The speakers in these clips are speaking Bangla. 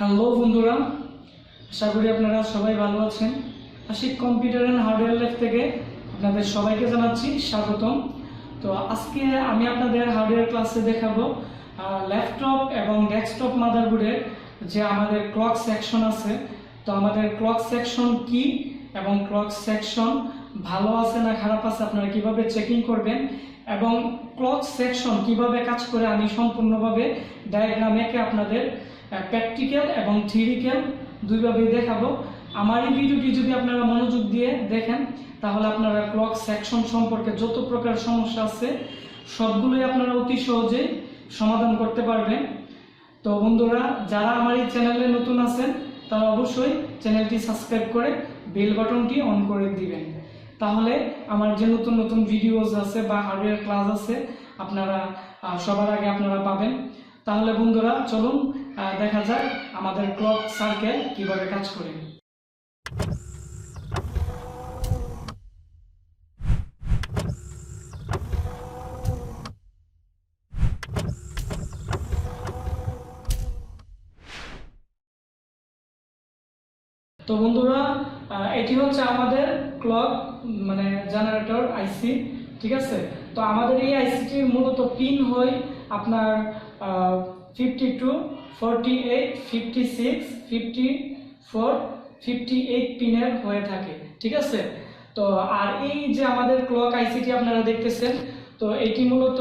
হ্যালো বন্ধুরা, আশা করি আপনারা সবাই ভালো আছেন। Ashik computer and hardware lab থেকে আপনাদের সবাইকে জানাচ্ছি স্বাগতম। তো আজকে আমি আপনাদের হার্ডওয়্যার ক্লাসে দেখাবো ল্যাপটপ এবং ডেস্কটপ মাদারবোর্ডের যে আমাদের ক্লক সেকশন আছে। তো আমাদের ক্লক সেকশন কি এবং ক্লক সেকশন ভালো আছে না খারাপ আছে আপনারা কিভাবে চেকিং করবেন এবং ক্লক সেকশন কিভাবে কাজ করে আমি সম্পূর্ণভাবে ডায়াগ্রাম এঁকে আপনাদের প্র্যাকটিক্যাল এবং থিওরিক্যাল দুইভাবেই দেখাবো। আমার এই ভিডিওটি যদি আপনারা মনোযোগ দিয়ে দেখেন তাহলে আপনারা ক্লক সেকশন সম্পর্কে যত প্রকার সমস্যা আছে সবগুলোই আপনারা অতি সহজেই সমাধান করতে পারবেন। তো বন্ধুরা, যারা আমার এই চ্যানেলে নতুন আছেন তারা অবশ্যই চ্যানেলটি সাবস্ক্রাইব করে বেল বাটনটি অন করে দিবেন, তাহলে আমার যে নতুন নতুন ভিডিওস আছে বা হার্ডওয়্যার ক্লাস আছে আপনারা সবার আগে আপনারা পাবেন। তাহলে বন্ধুরা চলুন দেখা যাক আমাদের ক্লক সার্কেল কিভাবে কাজ করে। তো বন্ধুরা, এটি হচ্ছে আমাদের ক্লক মানে জেনারেটর আইসি, ঠিক আছে। তো আমাদের এই আইসিটির মূলত পিন হয় আপনার 52, 48, 56, 54, 58 পিনের হয়ে থাকে, ঠিক আছে। তো আর এই যে আমাদের ক্লক আইসিটি আপনারা দেখতেছেন, তো এটি মূলত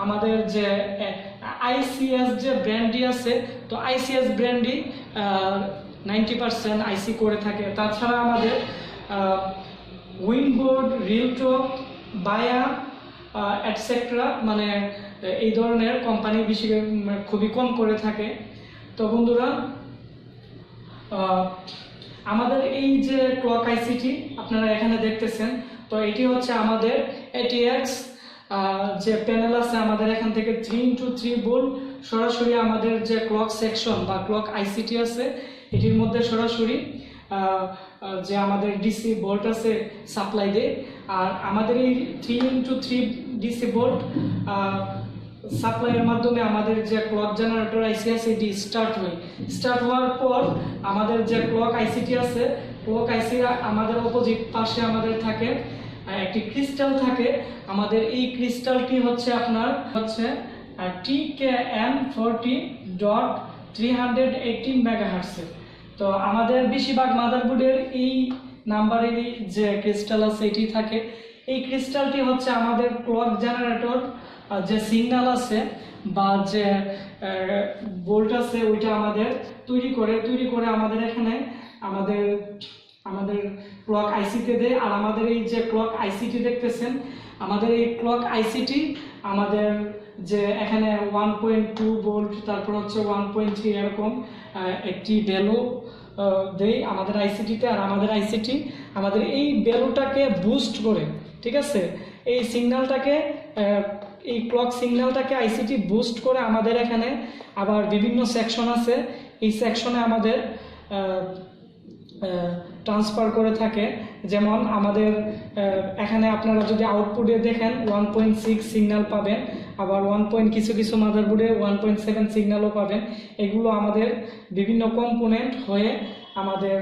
আমাদের যে আইসিএস যে ব্র্যান্ডটি আছে, তো আইসিএস ব্র্যান্ডই 90% আইসি করে থাকে। তাছাড়া আমাদের উইনবোর্ড, রিলটক, বায়া এটসেট্রা মানে এই ধরনের কোম্পানি বেশি খুবই কম করে থাকে। তো বন্ধুরা, আমাদের এই যে ক্লক আইসিটি আপনারা এখানে দেখতেছেন, তো এটি হচ্ছে আমাদের ATX যে প্যানেল আছে আমাদের এখান থেকে 3x3 ভোল্ট সরাসরি আমাদের যে ক্লক সেকশন বা ক্লক আইসিটি আছে এটির মধ্যে সরাসরি যে আমাদের ডিসি ভোল্ট আছে সাপ্লাই দেয়। আর আমাদের এই 3x3 ডিসি ভোল্ট সাপ্লাইয়ের মাধ্যমে আমাদের যে ক্লক জেনারেটর আইসি আছে এটি স্টার্ট হওয়ার পর আমাদের যে ক্লক আইসিটি আছে, ক্লক আইসি আমাদের অপোজিট পাশে আমাদের থাকে একটি ক্রিস্টাল থাকে। আমাদের এই ক্রিস্টালটি হচ্ছে আপনার হচ্ছে TKN40.318 মেগাহার্টজের। তো আমাদের বেশিরভাগ মাদারবোর্ডের এই নাম্বারেরই যে ক্রিস্টাল আছে এটি থাকে। এই ক্রিস্টালটি হচ্ছে আমাদের ক্লক জেনারেটর যে সিগন্যাল আছে বা যে ভোল্ট আছে ওইটা আমাদের তৈরি করে আমাদের এখানে আমাদের ক্লক আইসিতে দেয়। আর আমাদের এই যে ক্লক আইসিটি দেখতেছেন, আমাদের এই ক্লক আইসিটি আমাদের যে এখানে 1.2 ভোল্ট তারপর হচ্ছে 1.3 এরকম একটি ভ্যালু দেয় আমাদের আইসিটিতে। আর আমাদের আইসিটি আমাদের এই ভ্যালুটাকে বুস্ট করে, ঠিক আছে, এই সিগন্যালটাকে এই ক্লক সিগন্যালটাকে আইসিটি বুস্ট করে আমাদের এখানে আবার বিভিন্ন সেকশন আছে, এই সেকশনে আমাদের ট্রান্সফার করে থাকে। যেমন আমাদের এখানে আপনারা যদি আউটপুটে দেখেন 1.6 সিগন্যাল পাবেন, আবার কিছু মাদারবোর্ডে 1.7 সিগন্যালও পাবেন। এগুলো আমাদের বিভিন্ন কম্পোনেন্ট হয়ে আমাদের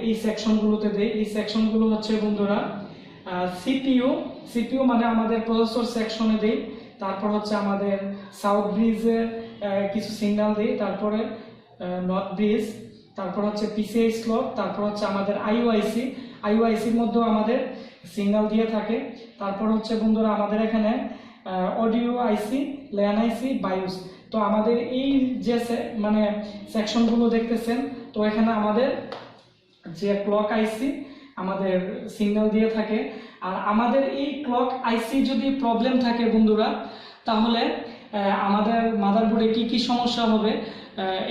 এই সেকশনগুলোতে দেয়। এই সেকশনগুলো হচ্ছে বন্ধুরা সিপিইউ মানে আমাদের প্রসেসর সেকশনে দেই। তারপর হচ্ছে আমাদের সাউথ ব্রিজে কিছু সিগন্যাল দেই, তারপরে নর্থ ব্রিজ, তারপর হচ্ছে পিসিআই স্লট, তারপর হচ্ছে আমাদের আইওআইসির মধ্যেও আমাদের সিগন্যাল দিয়ে থাকে। তারপর হচ্ছে বন্ধুরা আমাদের এখানে অডিও আইসি, ল্যান আইসি, বায়োস। তো আমাদের এই যে মানে সেকশনগুলো দেখতেছেন, তো এখানে আমাদের যে ক্লক আইসি আমাদের সিগন্যাল দিয়ে থাকে। আর আমাদের এই ক্লক আইসি যদি প্রবলেম থাকে বন্ধুরা, তাহলে আমাদের মাদারবোর্ডে কি সমস্যা হবে,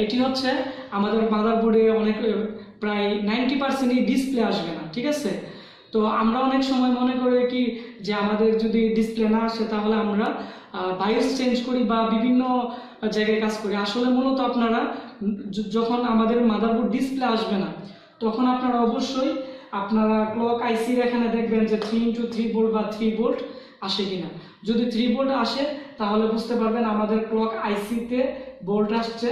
এটি হচ্ছে আমাদের মাদারবোর্ডে প্রায় 90%ই ডিসপ্লে আসবে না, ঠিক আছে। তো আমরা অনেক সময় মনে করি কি যে আমাদের যদি ডিসপ্লে না আসে তাহলে আমরা বায়োস চেঞ্জ করি বা বিভিন্ন জায়গায় কাজ করি। আসলে মূলত আপনারা যখন আমাদের মাদারবোর্ড ডিসপ্লে আসবে না তখন আপনারা অবশ্যই ক্লক আইসির এখানে দেখবেন যে 3x3 ভোল্ট বা 3 ভোল্ট আসে কিনা। যদি 3 ভোল্ট আসে তাহলে বুঝতে পারবেন আমাদের ক্লক আইসিতে ভোল্ট আসছে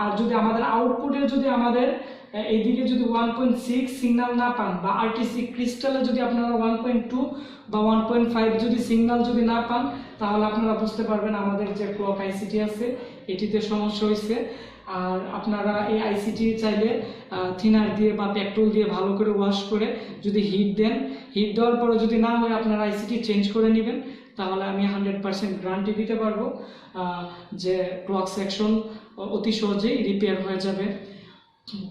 আর যদি আমাদের আউটপুটে যদি আমাদের এইদিকে যদি 1.6 সিগন্যাল না পান বা আরটিসি ক্রিস্টালে যদি আপনারা 1.2 বা 1.5 যদি সিগন্যাল যদি না পান, তাহলে আপনারা বুঝতে পারবেন আমাদের যে ক্লক আইসিটি আছে এটিতে সমস্যা হয়েছে। আর আপনারা এই আইসিটি চাইলে থিনার দিয়ে বা পেট্রোল দিয়ে ভালো করে ওয়াশ করে যদি হিট দেন, হিট দেওয়ার পরে যদি না হয় আপনারা আইসিটি চেঞ্জ করে নেবেন, তাহলে আমি 100% গ্যারান্টি দিতে পারবো যে ক্লক সেকশন অতি সহজেই রিপেয়ার হয়ে যাবে।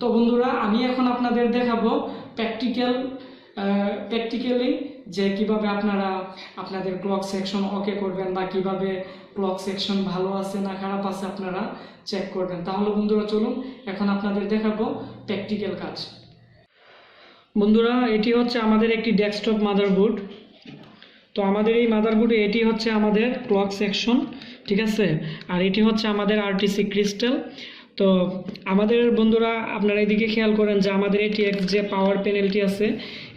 তো বন্ধুরা, আমি এখন আপনাদের দেখাবো প্র্যাকটিক্যালি যে কিভাবে আপনারা আপনাদের ক্লক সেকশন ওকে করবেন বা কিভাবে ক্লক সেকশন ভালো আছে না খারাপ আছে আপনারা চেক করবেন। তাহলে বন্ধুরা চলুন এখন আপনাদের দেখাবো প্র্যাকটিক্যাল কাজ। বন্ধুরা, এটি হচ্ছে আমাদের একটি ডেস্কটপ মাদারবোর্ড। তো আমাদের এই মাদারবোর্ডে এটি হচ্ছে আমাদের ক্লক সেকশন, ঠিক আছে, আর এটি হচ্ছে আমাদের আরটিসি ক্রিস্টাল। তো আমাদের বন্ধুরা আপনারা এদিকে খেয়াল করেন যে আমাদের এটি যে পাওয়ার প্যানেলটি আছে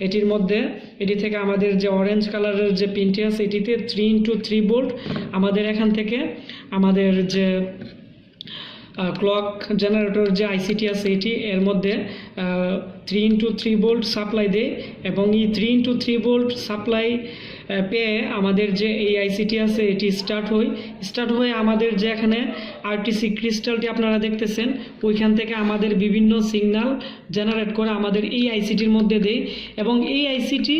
এটির মধ্যে এটি থেকে আমাদের যে অরেঞ্জ কালারের যে পিনটি আছে এটিতে 3x3 ভোল্ট আমাদের এখান থেকে আমাদের যে ক্লক জেনারেটর যে আইসিটি আছে এটি এর মধ্যে 3x3 ভোল্ট সাপ্লাই দেয় এবং এই 3x3 ভোল্ট সাপ্লাই পেয়ে আমাদের যে এই আইসিটি আছে এটি স্টার্ট হয়ে আমাদের যে এখানে আরটিসি ক্রিস্টালটি আপনারা দেখতেছেন ওইখান থেকে আমাদের বিভিন্ন সিগন্যাল জেনারেট করে আমাদের এই আইসিটির মধ্যে দেয় এবং এই আইসিটি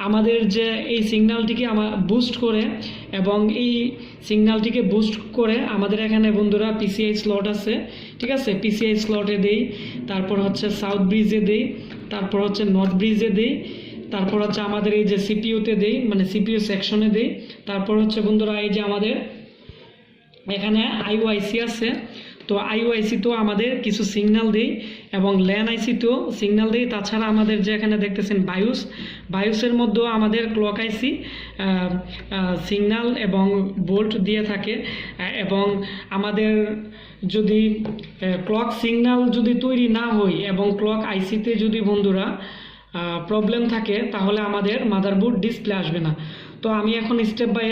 আমাদের যে এই সিগন্যালটিকে বুস্ট করে এবং এই সিগন্যালটিকে বুস্ট করে আমাদের এখানে বন্ধুরা পিসিআই স্লট আছে, ঠিক আছে, পিসিআই স্লটে দেই, তারপর হচ্ছে সাউথ ব্রিজে দেই, তারপর হচ্ছে নর্থ ব্রিজে দেই, তারপর হচ্ছে আমাদের এই যে সিপিইউতে দেই মানে সিপিইউ সেকশনে দেই, তারপর হচ্ছে বন্ধুরা এই যে আমাদের এখানে আইওআইসি আছে, তো আইওআইসিতেও আমাদের কিছু সিগন্যাল দেই এবং ল্যান আইসিতেও সিগন্যাল দেই। তাছাড়া আমাদের যে এখানে দেখতেছেন বায়ুসের মধ্যেও আমাদের ক্লক আইসি সিগন্যাল এবং বোল্ট দিয়ে থাকে এবং আমাদের যদি ক্লক সিগন্যাল যদি তৈরি না হয় এবং ক্লক আইসিতে যদি বন্ধুরা প্রবলেম থাকে তাহলে আমাদের মাদারবোর্ড ডিসপ্লে আসবে না। তো আমি এখন স্টেপ বাই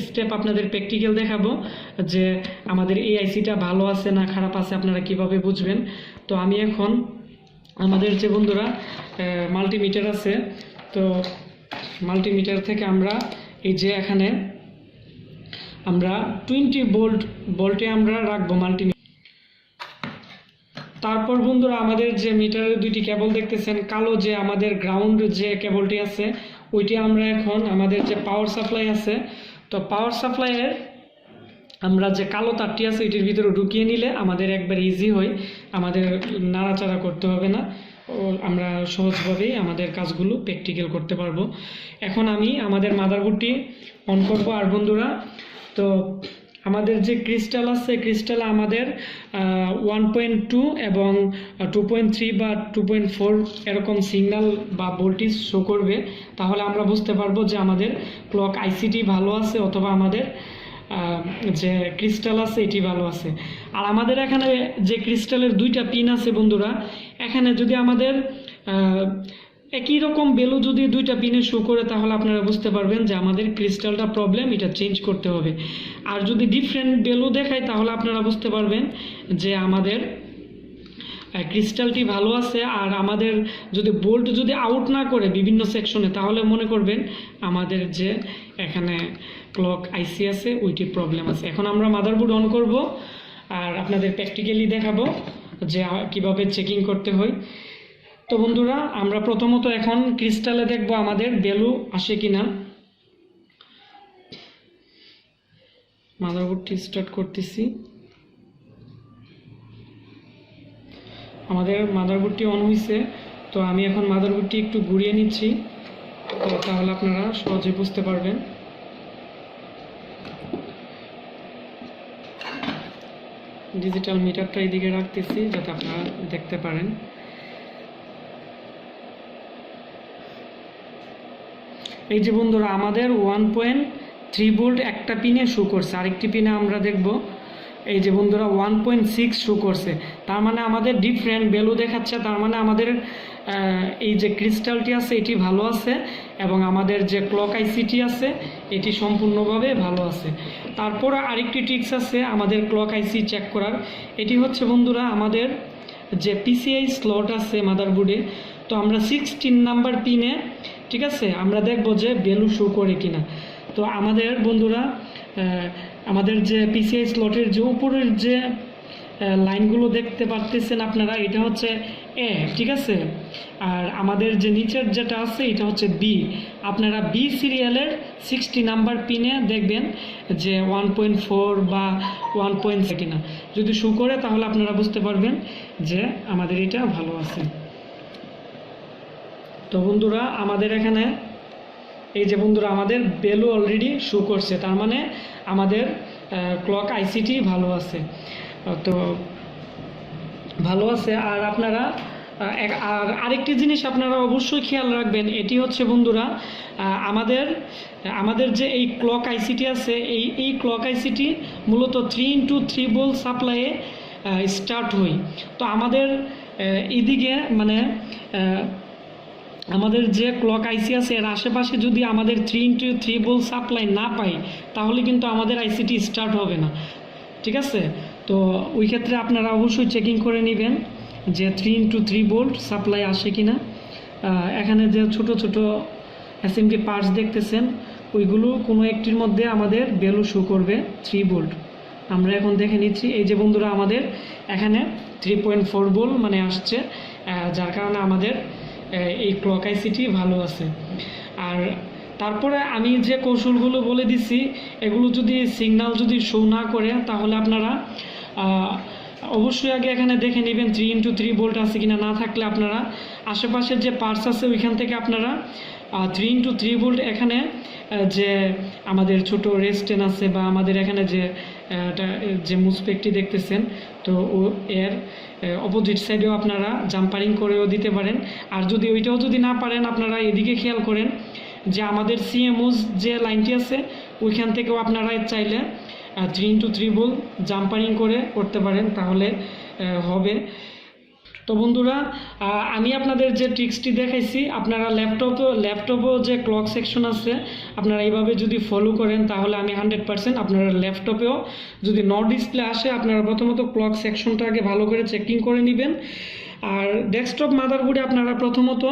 স্টেপ আপনাদের প্র্যাকটিক্যাল দেখাবো যে আমাদের এই আইসিটা ভালো আছে না খারাপ আছে আপনারা কিভাবে বুঝবেন। তো আমি এখন আমাদের যে বন্ধুরা মাল্টিমিটার আছে, তো মাল্টিমিটার থেকে আমরা এই যে এখানে আমরা 20 ভোল্টে আমরা রাখবো মাল্টিমিটার। তারপর বন্ধুরা আমাদের যে মিটারের দুইটি কেবল দেখতেছেন কালো যে আমাদের গ্রাউন্ড যে কেবলটি আছে ওইটি আমরা এখন আমাদের যে পাওয়ার সাপ্লাই আছে, তো পাওয়ার সাপ্লাইয়ের আমরা যে কালো তারটি আছে এটির ভিতরে ঢুকিয়ে নিলে আমাদের একবার ইজি হয়, আমাদের নাড়াচাড়া করতে হবে না, আমরা সহজভাবেই আমাদের কাজগুলো প্র্যাকটিক্যাল করতে পারবো। এখন আমি আমাদের মাদারবোর্ডটি অন করব। আর বন্ধুরা, তো আমাদের যে ক্রিস্টাল আছে ক্রিস্টালে আমাদের 1.2 এবং 2.3 বা 2.4 এরকম সিগন্যাল বা ভোল্টেজ শো করবে, তাহলে আমরা বুঝতে পারবো যে আমাদের ক্লক আইসিটি ভালো আছে অথবা আমাদের যে ক্রিস্টাল আছে এটি ভালো আছে। আর আমাদের এখানে যে ক্রিস্টালের দুইটা পিন আছে বন্ধুরা, এখানে যদি আমাদের একই রকম ভ্যালু যদি দুইটা পিনে শো করে তাহলে আপনারা বুঝতে পারবেন যে আমাদের ক্রিস্টালটা প্রবলেম, এটা চেঞ্জ করতে হবে। আর যদি ডিফারেন্ট ভ্যালু দেখায় তাহলে আপনারা বুঝতে পারবেন যে আমাদের ক্রিস্টালটি ভালো আছে। আর আমাদের যদি বোল্ট যদি আউট না করে বিভিন্ন সেকশনে তাহলে মনে করবেন আমাদের যে এখানে ক্লক আইসি আছে ওইটি প্রবলেম আছে। এখন আমরা মাদারবোর্ড অন করব আর আপনাদের প্র্যাকটিক্যালি দেখাবো যে কিভাবে চেকিং করতে হয়। তো বন্ধুরা, আমরা প্রথমত এখন ক্রিস্টালে দেখব আমাদের ভ্যালু আসে কিনা। মাদারবোর্ডটি স্টার্ট করতেছি। আমাদের মাদারবোর্ডটি অন হয়েছে, তো আমি এখন মাদারবোর্ডটি একটু ঘুরিয়ে নিচ্ছি, তো তাহলে আপনারা সহজে বুঝতে পারবেন। ডিজিটাল মিটারটা এদিকে রাখতেছি যাতে আপনারা দেখতে পারেন। এই যে বন্ধুরা আমাদের 1.3 ভোল্ট একটা পিনে শো করছে, আরেকটি পিনে আমরা দেখব এই যে বন্ধুরা 1.6 শো করছে, তার মানে আমাদের ডিফারেন্ট ভ্যালু দেখাচ্ছে। তার মানে আমাদের এই যে ক্রিস্টালটি আছে এটি ভালো আছে এবং আমাদের যে ক্লক আইসিটি আছে এটি সম্পূর্ণভাবে ভালো আছে। তারপর আরেকটি ট্রিক্স আছে আমাদের ক্লক আইসি চেক করার। এটি হচ্ছে বন্ধুরা আমাদের যে পিসিআই স্লট আছে মাদারবোর্ডে, তো আমরা 16 নাম্বার পিনে, ঠিক আছে, আমরা দেখব যে ভ্যালু শো করে কিনা। তো আমাদের বন্ধুরা আমাদের যে পিসিআই স্লটের যে উপরের যে লাইনগুলো দেখতে পারতেছেন আপনারা, এটা হচ্ছে এ, ঠিক আছে, আর আমাদের যে নিচের যেটা আছে এটা হচ্ছে বি। আপনারা বি সিরিয়ালের 60 নাম্বার পিনে দেখবেন যে 1.4 বা 1.6 কিনা। যদি শো করে তাহলে আপনারা বুঝতে পারবেন যে আমাদের এটা ভালো আছে। তো বন্ধুরা আমাদের এখানে এই যে বন্ধুরা আমাদের ভ্যালু অলরেডি শো করছে, তার মানে আমাদের ক্লক আইসিটি ভালো আছে। তো ভালো আছে। আর আপনারা আর আরেকটি জিনিস আপনারা অবশ্যই খেয়াল রাখবেন, এটি হচ্ছে বন্ধুরা আমাদের যে এই ক্লক আইসিটি আছে এই ক্লক আইসিটি মূলত 3x3 ভোল্ট সাপ্লাইয়ে স্টার্ট হয়। তো আমাদের এইদিকে মানে আমাদের যে ক্লক আইসি আছে এর আশেপাশে যদি আমাদের 3x3 ভোল্ট সাপ্লাই না পাই তাহলে কিন্তু আমাদের আইসিটি স্টার্ট হবে না, ঠিক আছে। তো ওই ক্ষেত্রে আপনারা অবশ্যই চেকিং করে নেবেন যে 3x3 ভোল্ট সাপ্লাই আসে কিনা। এখানে যে ছোট ছোট এসএমটি পার্টস দেখতেছেন ওইগুলো কোনো একটির মধ্যে আমাদের ভ্যালু শো করবে 3 ভোল্ট। আমরা এখন দেখে নিচ্ছি, এই যে বন্ধুরা আমাদের এখানে 3.4 ভোল্ট মানে আসছে, যার কারণে আমাদের এই ক্লক আইসিটি ভালো আছে। আর তারপরে আমি যে কৌশলগুলো বলে দিছি এগুলো যদি সিগন্যাল যদি শো না করে তাহলে আপনারা অবশ্যই আগে এখানে দেখে নেবেন 3x3 ভোল্ট আছে কিনা। না থাকলে আপনারা আশেপাশের যে পার্টস আছে ওইখান থেকে আপনারা 3x3 ভোল্ট এখানে যে আমাদের ছোট রেস্টেন আছে বা আমাদের এখানে যে মুসপেকটি দেখতেছেন, তো ও এর অপোজিট সাইডেও আপনারা জাম্পারিং করেও দিতে পারেন। আর যদি ওইটাও যদি না পারেন আপনারা এদিকে খেয়াল করেন যে আমাদের সিএমওস যে লাইনটি আছে ওইখান থেকেও আপনারা চাইলে 3x3 ভোল্ট জাম্পারিং করে করতে পারেন, তাহলে হবে। তো বন্ধুরা আমি আপনাদের যে ট্রিক্সটি দেখাইছি আপনারা ল্যাপটপও যে ক্লক সেকশন আছে আপনারা এইভাবে যদি ফলো করেন তাহলে আমি 100% আপনারা ল্যাপটপেও যদি নট ডিসপ্লে আসে আপনারা প্রথমত ক্লক সেকশনটা আগে ভালো করে চেকিং করে নেবেন। আর ডেস্কটপ মাদারবোর্ডে আপনারা প্রথমত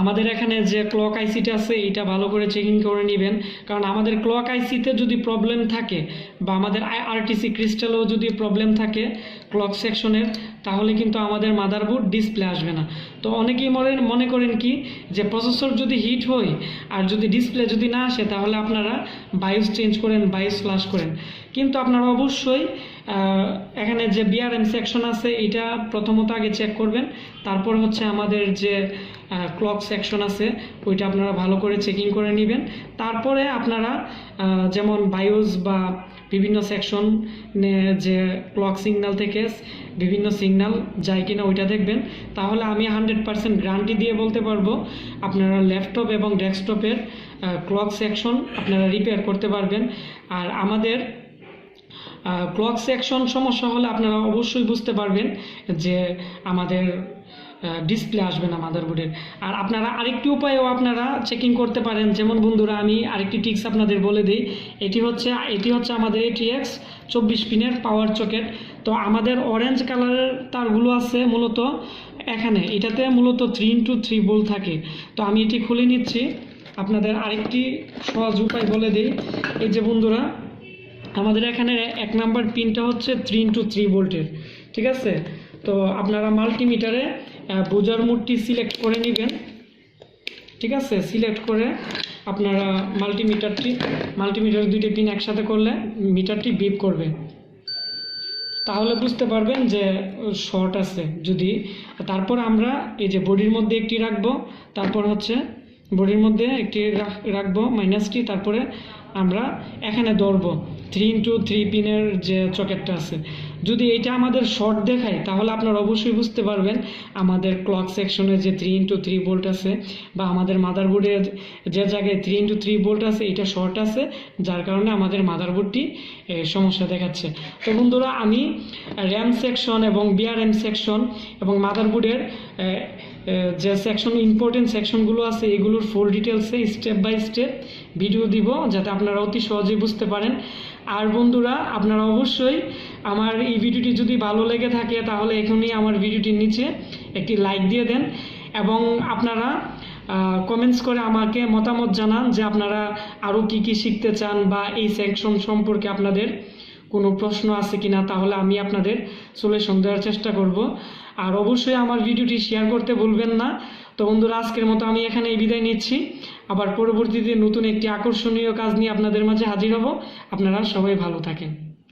আমাদের এখানে যে ক্লক আইসিটা আছে এটা ভালো করে চেকিং করে নেবেন, কারণ আমাদের ক্লক আইসিতে যদি প্রবলেম থাকে বা আমাদের আরটিসি ক্রিস্টালেও যদি প্রবলেম থাকে ক্লক সেকশনের তাহলে কিন্তু আমাদের মাদারবোর্ড ডিসপ্লে আসবে না। তো অনেকেই মনে করেন কি যে প্রসেসর যদি হিট হয় আর যদি ডিসপ্লে যদি না আসে তাহলে আপনারা বায়োস চেঞ্জ করেন, বায়োস ফ্লাশ করেন, কিন্তু আপনারা অবশ্যই এখানে যে বিআরএম সেকশন আছে এটা প্রথমত আগে চেক করবেন, তারপর হচ্ছে আমাদের যে ক্লক সেকশন আছে ওইটা আপনারা ভালো করে চেকিং করে নেবেন। তারপরে আপনারা যেমন বায়োস বা বিভিন্ন সেকশন যে ক্লক সিগন্যাল থেকে বিভিন্ন সিগন্যাল যায় কিনা ওইটা দেখবেন, তাহলে আমি 100% গ্যারান্টি দিয়ে বলতে পারবো আপনারা ল্যাপটপ এবং ডেস্কটপের ক্লক সেকশন আপনারা রিপেয়ার করতে পারবেন। আর আমাদের ক্লক সেকশন সমস্যা হলে আপনারা অবশ্যই বুঝতে পারবেন যে আমাদের ডিসপ্লে আসবে না মাদারবোর্ডের। আর আপনারা আরেকটি উপায়েও আপনারা চেকিং করতে পারেন, যেমন বন্ধুরা আমি আরেকটি টিক্স আপনাদের বলে দিই। এটি হচ্ছে আমাদের ATX 24 পিনের পাওয়ার সকেট। তো আমাদের অরেঞ্জ কালারের তারগুলো আছে মূলত এখানে, এটাতে মূলত 3x3 ভোল্ট থাকে। তো আমি এটি খুলে নিচ্ছি, আপনাদের আরেকটি সহজ উপায় বলে দিই। এই যে বন্ধুরা আমাদের এখানে 1 নাম্বার পিনটা হচ্ছে 3x3 ভোল্টের, ঠিক আছে। তো আপনারা মাল্টিমিটারে বোঝার মোডটি সিলেক্ট করে নেবেন, ঠিক আছে। সিলেক্ট করে আপনারা মাল্টিমিটার দুইটি পিন একসাথে করলে মিটারটি বিপ করবে, তাহলে বুঝতে পারবেন যে শর্ট আছে যদি। তারপর আমরা এই যে বডির মধ্যে একটি রাখবো, তারপর হচ্ছে বডির মধ্যে একটি রাখবো মাইনাসটি, তারপরে আমরা এখানে ধরবো 3x3 পিনের যে সকেটটা আছে। যদি এটা আমাদের শর্ট দেখায় তাহলে আপনারা অবশ্যই বুঝতে পারবেন আমাদের ক্লক সেকশনে যে 3x3 ভোল্ট আছে বা আমাদের মাদারবোর্ডের যে জায়গায় 3x3 ভোল্ট আছে এটা শর্ট আছে, যার কারণে আমাদের মাদারবোর্ডটি সমস্যা দেখাচ্ছে। তো বন্ধুরা, আমি র্যাম সেকশন এবং বিআরএম সেকশন এবং মাদারবোর্ডের যে সেকশন ইম্পর্টেন্ট সেকশনগুলো আছে এগুলোর ফুল ডিটেলসে স্টেপ বাই স্টেপ ভিডিও দিব, যাতে আপনারা অতি সহজেই বুঝতে পারেন। আর বন্ধুরা, আপনারা অবশ্যই আমার এই ভিডিওটি যদি ভালো লেগে থাকে তাহলে এখনই আমার ভিডিওটির নিচে একটি লাইক দিয়ে দেন এবং আপনারা কমেন্টস করে আমাকে মতামত জানান যে আপনারা আরও কি কি শিখতে চান বা এই সেকশন সম্পর্কে আপনাদের কোনো প্রশ্ন আছে কিনা, তাহলে আমি আপনাদের সলিউশন দেওয়ার চেষ্টা করব। আর অবশ্যই আমার ভিডিওটি শেয়ার করতে ভুলবেন না। তো বন্ধুরা, আজকের মতো আমি এখানে বিদায় নিচ্ছি। আবার পরবর্তীতে নতুন একটি আকর্ষণীয় কাজ নিয়ে আপনাদের মাঝে হাজির হব। আপনারা সবাই ভালো থাকেন।